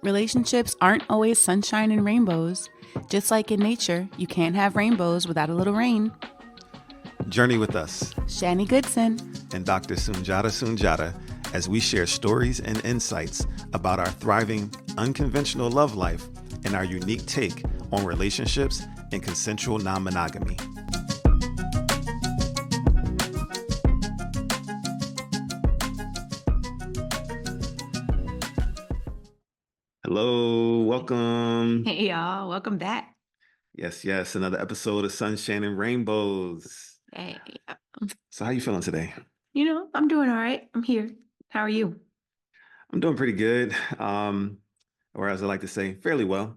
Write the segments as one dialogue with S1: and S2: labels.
S1: Relationships aren't always sunshine and rainbows. Just like in nature, you can't have rainbows without a little rain.
S2: Journey with us
S1: Shani Goodson
S2: and Dr. Sunjata as we share stories and insights about our thriving, unconventional love life and our unique take on relationships and consensual non-monogamy. Hello, welcome.
S1: Hey y'all, welcome back.
S2: Yes, another episode of Sunshine and Rainbows.
S1: Hey,
S2: So how you feeling today?
S1: I'm doing all right. I'm here. How are you?
S2: I'm doing pretty good. Or as I like to say, fairly well.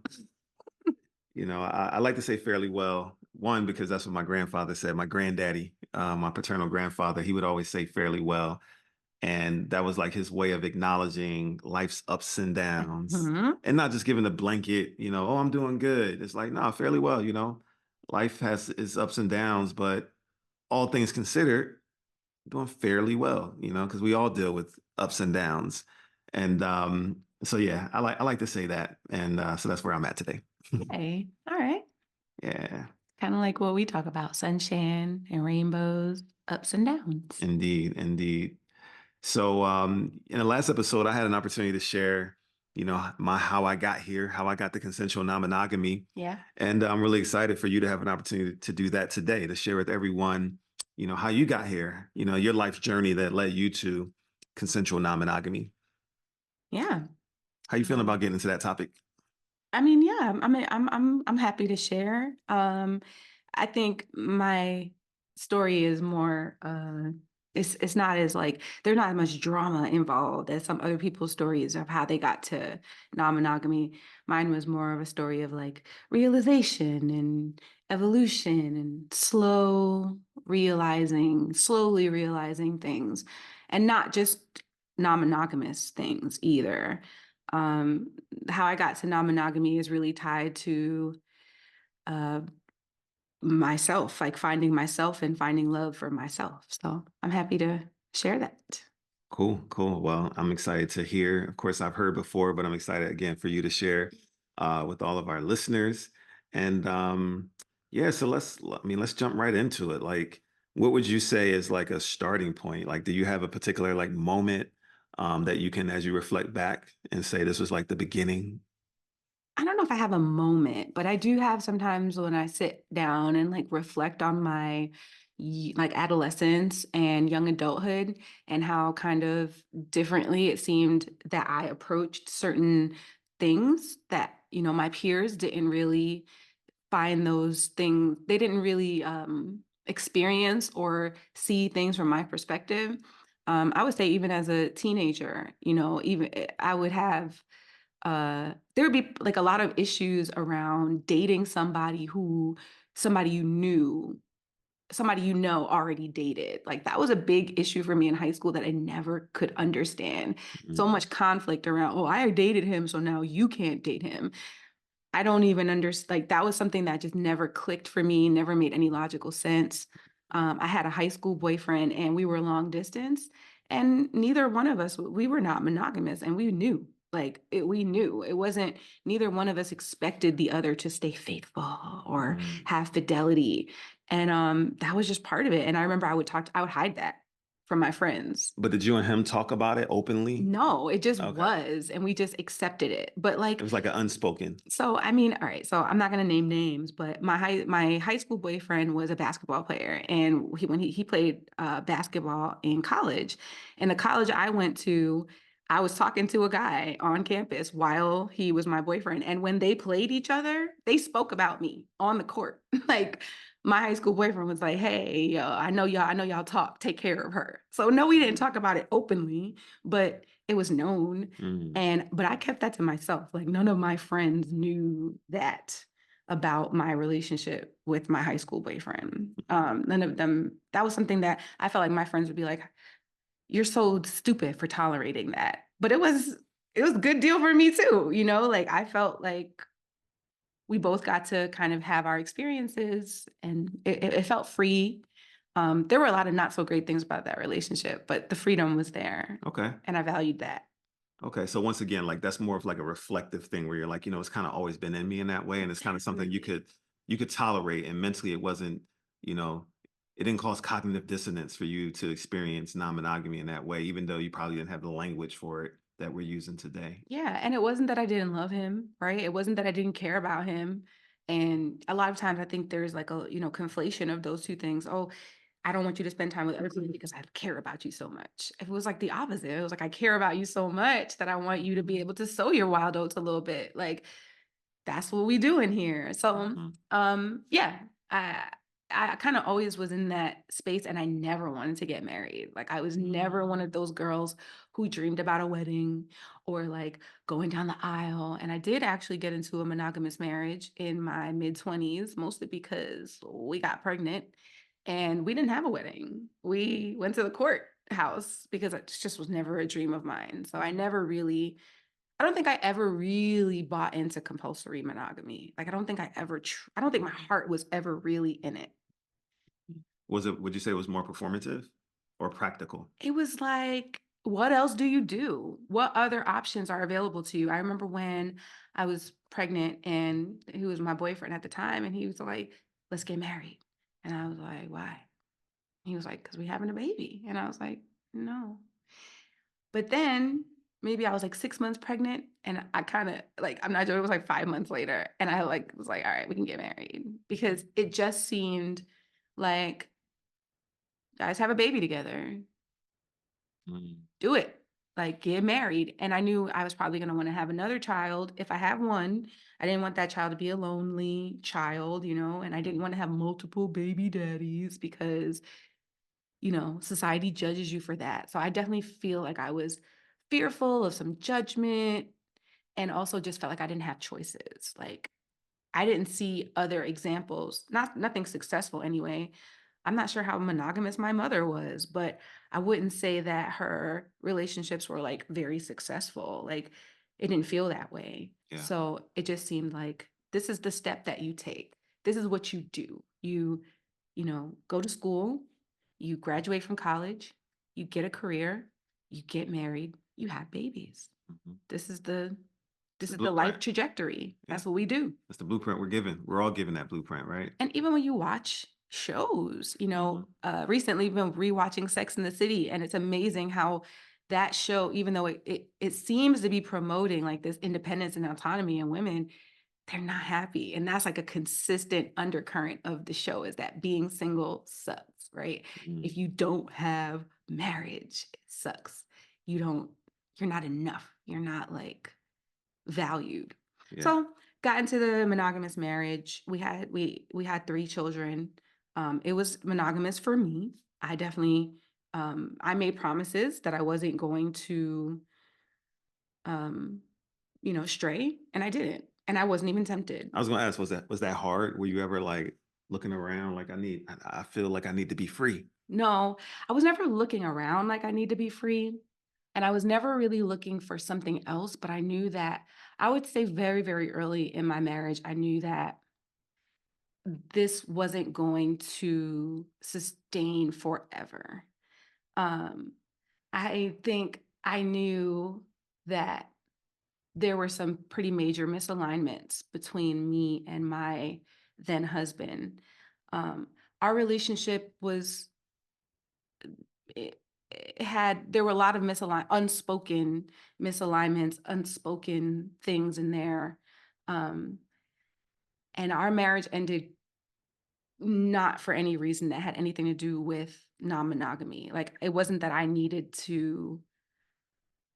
S2: I like to say fairly well. One, because that's what my grandfather said. My granddaddy, my paternal grandfather, he would always say fairly well. And that was like his way of acknowledging life's ups and downs and not just giving a blanket, oh, I'm doing good. It's like, no, fairly well, life has its ups and downs, but all things considered, doing fairly well, because we all deal with ups and downs. And so, yeah, I like to say that. And so that's where I'm at today.
S1: Hey, all right.
S2: Yeah,
S1: Kind of like what we talk about, sunshine and rainbows, ups and downs.
S2: indeed. So in the last episode, I had an opportunity to share, my how I got here, how I got the consensual non-monogamy.
S1: Yeah.
S2: And I'm really excited for you to have an opportunity to do that today, to share with everyone, how you got here, your life's journey that led you to consensual non-monogamy.
S1: Yeah.
S2: How you feeling about getting into that topic?
S1: I mean, yeah, I'm happy to share. I think my story is more it's not as like there's not as much drama involved as some other people's stories of how they got to non-monogamy. Mine was more of a story of like realization and evolution and slowly realizing things, and not just non-monogamous things either. Um, how I got to non-monogamy is really tied to uh, myself, like finding myself and finding love for myself. So I'm happy to share that.
S2: Cool. Well, I'm excited to hear. Of course, I've heard before, but I'm excited again for you to share with all of our listeners. And yeah, so let's jump right into it. Like, what would you say is like a starting point? Like, do you have a particular like moment that you can, as you reflect back and say this was like the beginning?
S1: I don't know if I have a moment, but I do have sometimes when I sit down and like reflect on my like adolescence and young adulthood and how kind of differently it seemed that I approached certain things that, my peers didn't really find those things. They didn't really experience or see things from my perspective. I would say even as a teenager, even I would have there would be like a lot of issues around dating somebody you know already dated. Like that was a big issue for me in high school that I never could understand. So much conflict around, oh, I dated him, so now you can't date him. I don't even understand. Like that was something that just never clicked for me, never made any logical sense. I had a high school boyfriend and we were long distance, and neither one of us, we were not monogamous, and we knew. We knew it wasn't, neither one of us expected the other to stay faithful or have fidelity. And that was just part of it. And I remember I would hide that from my friends.
S2: But did you and him talk about it openly?
S1: No, it just
S2: Okay.
S1: was, and we just accepted it. But like
S2: It was like an unspoken.
S1: so, I mean, all right. So I'm not going to name names, but my high school boyfriend was a basketball player, and when he played basketball in college, and the college I went to, I was talking to a guy on campus while he was my boyfriend, and when they played each other, they spoke about me on the court. Like my high school boyfriend was like, "Hey, I know y'all talk. Take care of her." So no, we didn't talk about it openly, but it was known. But I kept that to myself. Like none of my friends knew that about my relationship with my high school boyfriend. None of them, that was something that I felt like my friends would be like, you're so stupid for tolerating that. But it was a good deal for me too, like I felt like we both got to kind of have our experiences, and it felt free. There were a lot of not so great things about that relationship, but the freedom was there.
S2: Okay.
S1: And I valued that.
S2: Okay, so once again, like that's more of like a reflective thing where you're like, it's kind of always been in me in that way, and it's kind of something
S1: Definitely.
S2: you could tolerate, and mentally it wasn't, you know, it didn't cause cognitive dissonance for you to experience non-monogamy in that way, even though you probably didn't have the language for it that we're using today.
S1: Yeah, and it wasn't that I didn't love him, right? It wasn't that I didn't care about him. And a lot of times I think there's like a, conflation of those two things. Oh, I don't want you to spend time with everyone because I care about you so much. If it was like the opposite, it was like I care about you so much that I want you to be able to sow your wild oats a little bit. Like that's what we do in here. So,
S2: Mhm.
S1: yeah, I I kind of always was in that space, and I never wanted to get married. Like I was never one of those girls who dreamed about a wedding or like going down the aisle. And I did actually get into a monogamous marriage in my mid 20s, mostly because we got pregnant and we didn't have a wedding. We went to the courthouse because it just was never a dream of mine. So I don't think I ever really bought into compulsory monogamy. Like, I don't think I don't think my heart was ever really in it.
S2: Would you say it was more performative or practical?
S1: It was like, what else do you do? What other options are available to you? I remember when I was pregnant and he was my boyfriend at the time, and he was like, let's get married. And I was like, why? He was like, because we having a baby. And I was like, no. But then maybe I was like 6 months pregnant, and I kind of like, I'm not sure, it was like 5 months later. And I like was like, all right, we can get married because it just seemed like guys have a baby together,
S2: Mm.
S1: do it, like get married. And I knew I was probably going to want to have another child if I have one. I didn't want that child to be a lonely child, and I didn't want to have multiple baby daddies because society judges you for that. So I definitely feel like I was fearful of some judgment and also just felt like I didn't have choices. Like I didn't see other examples, nothing successful anyway. I'm not sure how monogamous my mother was, but I wouldn't say that her relationships were like very successful. Like it didn't feel that way.
S2: Yeah.
S1: So it just seemed like this is the step that you take. This is what you do. You go to school, you graduate from college, you get a career, you get married, you have babies.
S2: Mhm.
S1: This is the
S2: It's
S1: this
S2: the
S1: is the life
S2: blueprint.
S1: trajectory.
S2: Yeah.
S1: That's what we do.
S2: That's the blueprint we're given. We're all given that blueprint, right?
S1: And even when you watch shows,
S2: Mhm.
S1: recently we've been rewatching Sex in the City, and it's amazing how that show, even though it seems to be promoting like this independence and autonomy in women, they're not happy. And that's like a consistent undercurrent of the show is that being single sucks, right?
S2: Mm.
S1: If you don't have marriage, it sucks. You don't, you're not enough. You're not like valued.
S2: Yeah.
S1: So got into the monogamous marriage. We had 3 children. It was monogamous for me. I definitely I made promises that I wasn't going to um, stray, and I didn't. And I wasn't even tempted.
S2: I was gonna ask, was that hard? Were you ever like looking around like I feel like I need to be free?
S1: No, I was never looking around like I need to be free. And I was never really looking for something else, but I knew that I would say very, very early in my marriage, I knew that this wasn't going to sustain forever. Um, I think I knew that there were some pretty major misalignments between me and my then husband. Um, our relationship was it had there were a lot of unspoken misalignments, unspoken things in there. Um, and our marriage ended not for any reason that had anything to do with non-monogamy. Like it wasn't that I needed to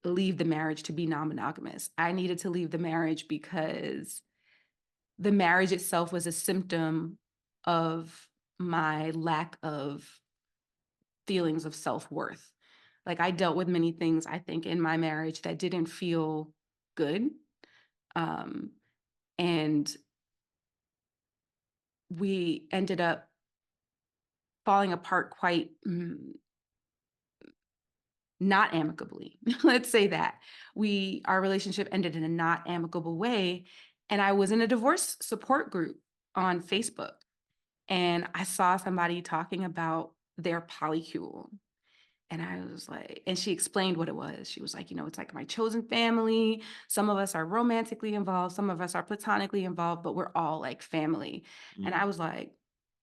S1: leave the marriage to be non-monogamous. I needed to leave the marriage because the marriage itself was a symptom of my lack of feelings of self-worth. Like I dealt with many things I think in my marriage that didn't feel good. Um, and we ended up falling apart quite not amicably. Let's say that. Our relationship ended in a not amicable way. And I was in a divorce support group on Facebook, and I saw somebody talking about their polycule. And I was like, and she explained what it was. She was like, it's like my chosen family. Some of us are romantically involved, some of us are platonically involved, but we're all like family. And I
S2: Mm,
S1: was like,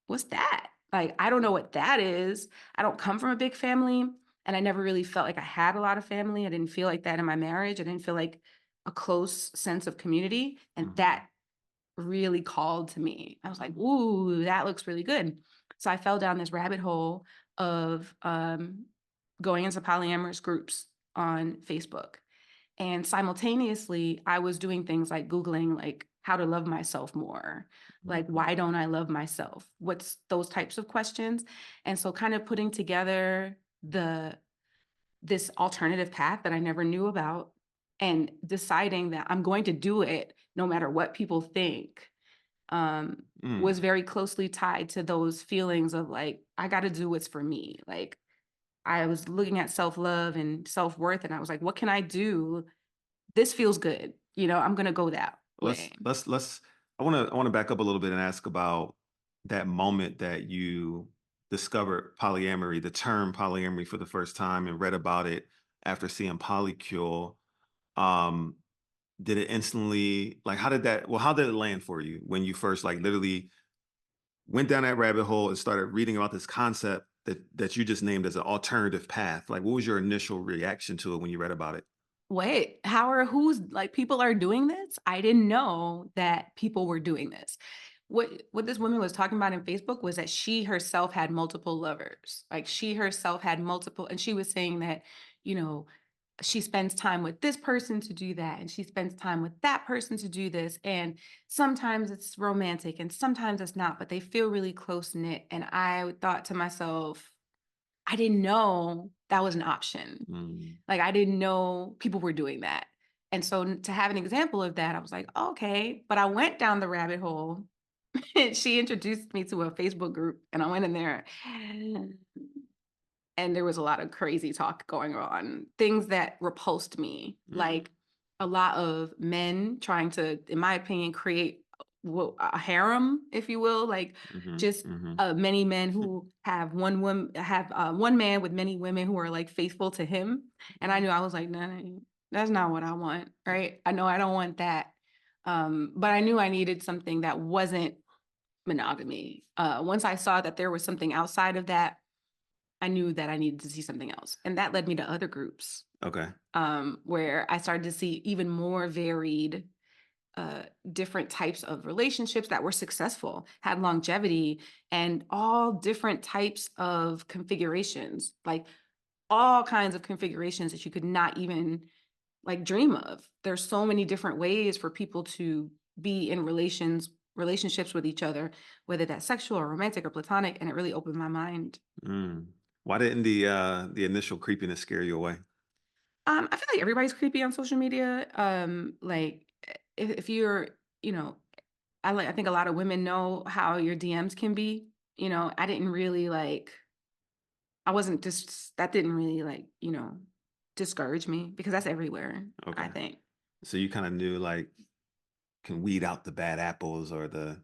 S1: what's that? Like, I don't know what that is. I don't come from a big family. And I never really felt like I had a lot of family. I didn't feel like that in my marriage. I didn't feel like a close sense of community. And
S2: mhm,
S1: that really called to me. I was like, ooh, that looks really good. So I fell down this rabbit hole of going into polyamorous groups on Facebook. And simultaneously, I was doing things like Googling, like, how to love myself more. Like,
S2: mhm,
S1: why don't I love myself? What's those types of questions? And so kind of putting together this alternative path that I never knew about and deciding that I'm going to do it no matter what people think was
S2: mm.
S1: very closely tied to those feelings of like, I got to do what's for me. Like, I was looking at self-love and self-worth, and I was like, what can I do? This feels good. I'm going to go that way.
S2: Let's I want to back up a little bit and ask about that moment that you discovered polyamory, the term polyamory for the first time and read about it after seeing Polycule. Um, did it instantly like how did it land for you when you first like literally went down that rabbit hole and started reading about this concept that you just named as an alternative path? Like what was your initial reaction to it when you read about it?
S1: Wait, who's like people are doing this? I didn't know that people were doing this. What this woman was talking about in Facebook was that she herself had multiple lovers. Like she herself had multiple, and she was saying that, you know, she spends time with this person to do that, and she spends time with that person to do this. And sometimes it's romantic and sometimes it's not, but they feel really close knit. And I thought to myself, I didn't know that was an option.
S2: Mm,
S1: Like, I didn't know people were doing that. And so to have an example of that, I was like, okay. But I went down the rabbit hole. She introduced me to a Facebook group, and I went in there and there was a lot of crazy talk going on, things that repulsed me,
S2: mm,
S1: like a lot of men trying to, in my opinion, create a harem, if you will, like
S2: mhm,
S1: just
S2: mhm.
S1: many men who have one woman, have one man with many women who are like faithful to him. And I knew I was like, no, that's not what I want, right? I know I don't want that. But I knew I needed something that wasn't monogamy. Once I saw that there was something outside of that, I knew that I needed to see something else. And that led me to other groups
S2: Okay.
S1: where I started to see even more varied, different types of relationships that were successful, had longevity, and all different types of configurations, like all kinds of configurations that you could not even like dream of. There's so many different ways for people to be in relationships with each other, whether that's sexual or romantic or platonic, and it really opened my mind.
S2: Mm. Why didn't the initial creepiness scare you away?
S1: I feel like everybody's creepy on social media. Like if you're, I think a lot of women know how your DMs can be. I didn't really like. I wasn't just that didn't really like discourage me because that's everywhere. I
S2: Okay.
S1: think.
S2: So you kind of knew like can weed out the bad apples or the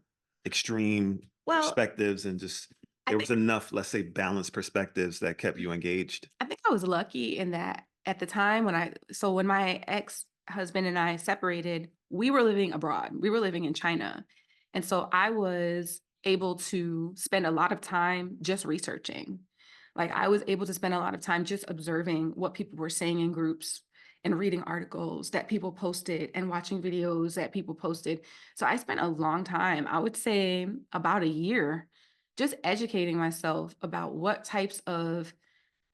S2: extreme
S1: Well,
S2: perspectives and just
S1: I
S2: there was
S1: think
S2: enough, let's say, balanced perspectives that kept you engaged.
S1: I think I was lucky in that at the time when my ex-husband and I separated, we were living abroad. We were living in China. And so I was able to spend a lot of time just researching. Like I was able to spend a lot of time just observing what people were saying in groups and reading articles that people posted and watching videos that people posted. So I spent a long time, I would say about a year, just educating myself about what types of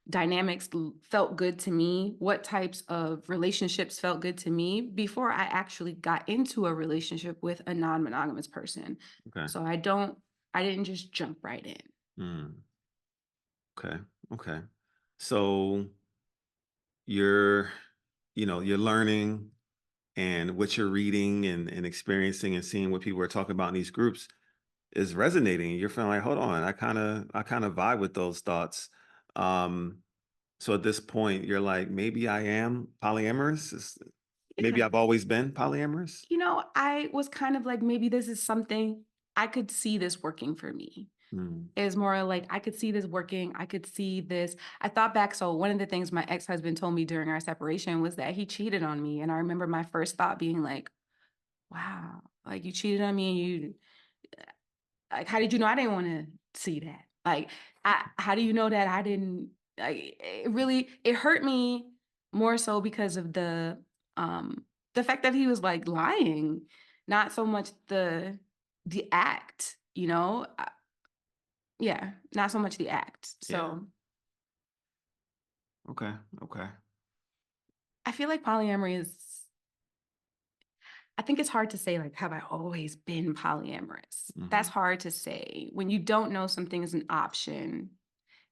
S1: dynamics felt good to me, what types of relationships felt good to me before I actually got into a relationship with a non-monogamous person.
S2: Okay.
S1: So I didn't just jump right in.
S2: Mm, okay. Okay. So you're, you're learning and what you're reading and experiencing and seeing what people are talking about in these groups is resonating. You're feeling like, hold on, I kind of vibe with those thoughts. Um, so at this point, you're like, maybe I am polyamorous. Maybe
S1: Yeah.
S2: I've always been polyamorous.
S1: I was kind of like, maybe this is something I could see this working for me.
S2: Mm.
S1: Is more like, I could see this working. I could see this. I thought back. So one of the things my ex-husband told me during our separation was that he cheated on me. And I remember my first thought being like, wow, like you cheated on me and you, like, how did you know I didn't want to see that? Like, how do you know that I didn't, like, it hurt me more so because of the fact that he was like lying, not so much the act, yeah, not so much the act.
S2: Yeah.
S1: So
S2: Okay. Okay.
S1: I feel like polyamory is, I think it's hard to say, like, have I always been polyamorous? That's
S2: Hmm.
S1: hard to say. When you don't know something is an option,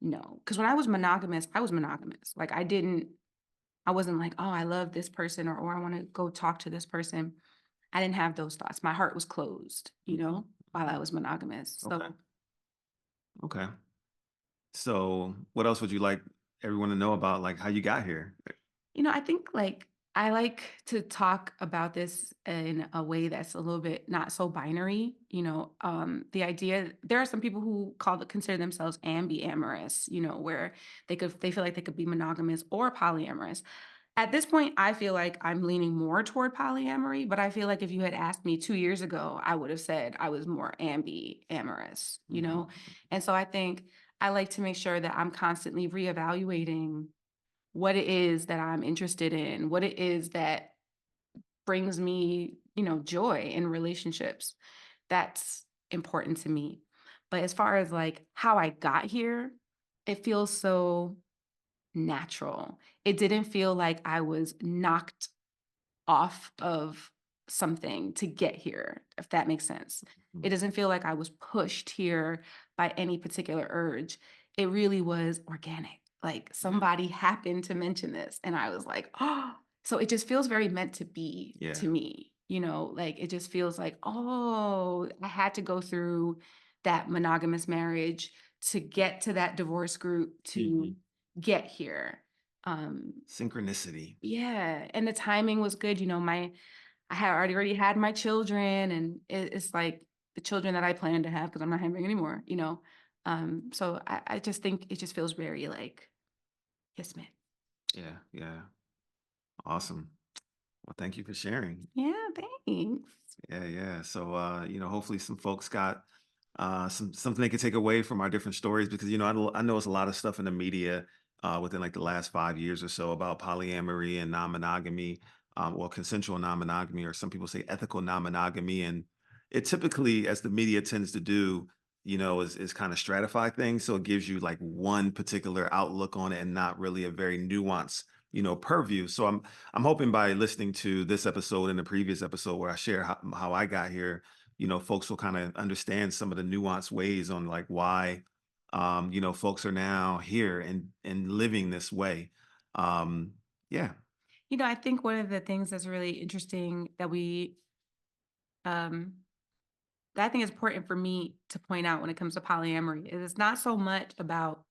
S1: no. Because when I was monogamous, I was monogamous. Like, I wasn't like, oh, I love this person or I want to go talk to this person. I didn't have those thoughts. My heart was closed,
S2: Hmm.
S1: while I was monogamous.
S2: Okay.
S1: So
S2: Okay. So, what else would you like everyone to know about, like how you got here?
S1: I think like I like to talk about this in a way that's a little bit not so binary. The idea there are some people who consider themselves ambiamorous, where they feel like they could be monogamous or polyamorous. At this point, I feel like I'm leaning more toward polyamory, but I feel like if you had asked me 2 years ago, I would have said I was more ambiamorous.
S2: Hmm.
S1: And so I think I like to make sure that I'm constantly reevaluating what it is that I'm interested in, what it is that brings me, joy in relationships. That's important to me. But as far as like how I got here, it feels so natural. It didn't feel like I was knocked off of something to get here, if that makes sense. It doesn't feel like I was pushed here by any particular urge. It really was organic. Like
S2: Yeah.
S1: somebody happened to mention this, and I was like, oh, so it just feels very meant to be
S2: Yeah.
S1: to me, like it just feels like, oh, I had to go through that monogamous marriage to get to that divorce group to
S2: Hmm.
S1: get here. Um,
S2: Synchronicity.
S1: yeah, and the timing was good. I had already had my children, and it's like the children that I plan to have because I'm not having anymore. So I just think it just feels very like kismet.
S2: Yeah. Yeah. Awesome. Well, thank you for sharing.
S1: Yeah, thanks.
S2: Yeah, yeah. So, hopefully some folks got something they could take away from our different stories because, I know it's a lot of stuff in the media within like the last 5 years or so about polyamory and non-monogamy, or consensual non-monogamy, or some people say ethical non-monogamy. And it typically, as the media tends to do, is kind of stratify things. So it gives you like one particular outlook on it and not really a very nuanced, purview. So I'm hoping by listening to this episode and the previous episode where I share how I got here, folks will kind of understand some of the nuanced ways on like why, folks are now here and living this way. Um, yeah.
S1: I think one of the things that's really interesting um that I think is important for me to point out when it comes to polyamory is it's not so much about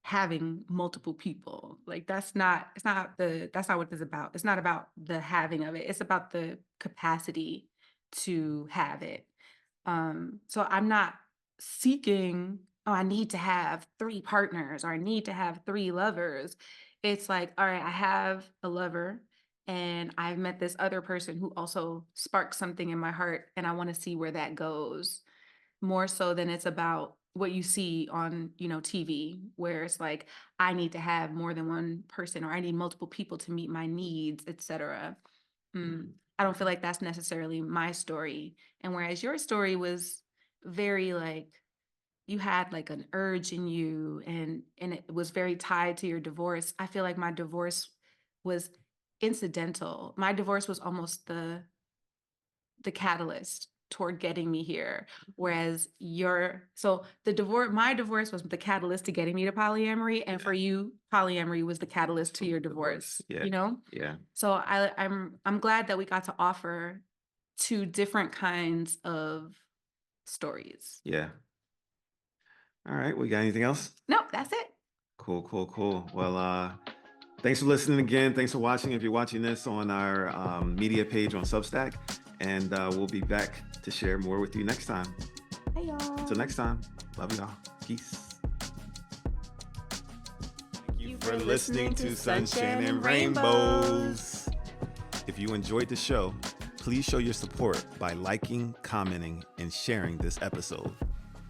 S1: having multiple people. Like that's not what it's about. It's not about the having of it. It's about the capacity to have it. So I'm not seeking, oh, I need to have three partners or I need to have three lovers. It's like, all right, I have a lover and I've met this other person who also sparks something in my heart and I want to see where that goes more so than it's about what you see on, TV, where it's like, I need to have more than one person or I need multiple people to meet my needs, etc.
S2: Mhm.
S1: I don't feel like that's necessarily my story. And whereas your story was very like, you had like an urge in you and it was very tied to your divorce. I feel like my divorce was incidental. My divorce was almost the catalyst toward getting me here. Whereas my divorce was the catalyst to getting me to polyamory. And
S2: Yeah.
S1: for you, polyamory was the catalyst to
S2: So
S1: your
S2: divorce.
S1: divorce,
S2: Yeah.
S1: you know?
S2: Yeah.
S1: So I'm glad that we got to offer two different kinds of stories.
S2: Yeah. All right. We got anything else?
S1: Nope, that's it.
S2: Cool, cool, cool. Well, thanks for listening again. Thanks for watching. If you're watching this on our media page on Substack, and we'll be back to share more with you next time.
S1: Hey y'all.
S2: Until next time. Love y'all. Peace. Thank you for listening to Sunshine and Rainbows. If you enjoyed the show, please show your support by liking, commenting, and sharing this episode.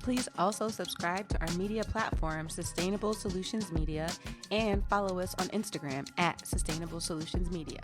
S1: Please also subscribe to our media platform, Sustainable Solutions Media, and follow us on Instagram at Sustainable Solutions Media.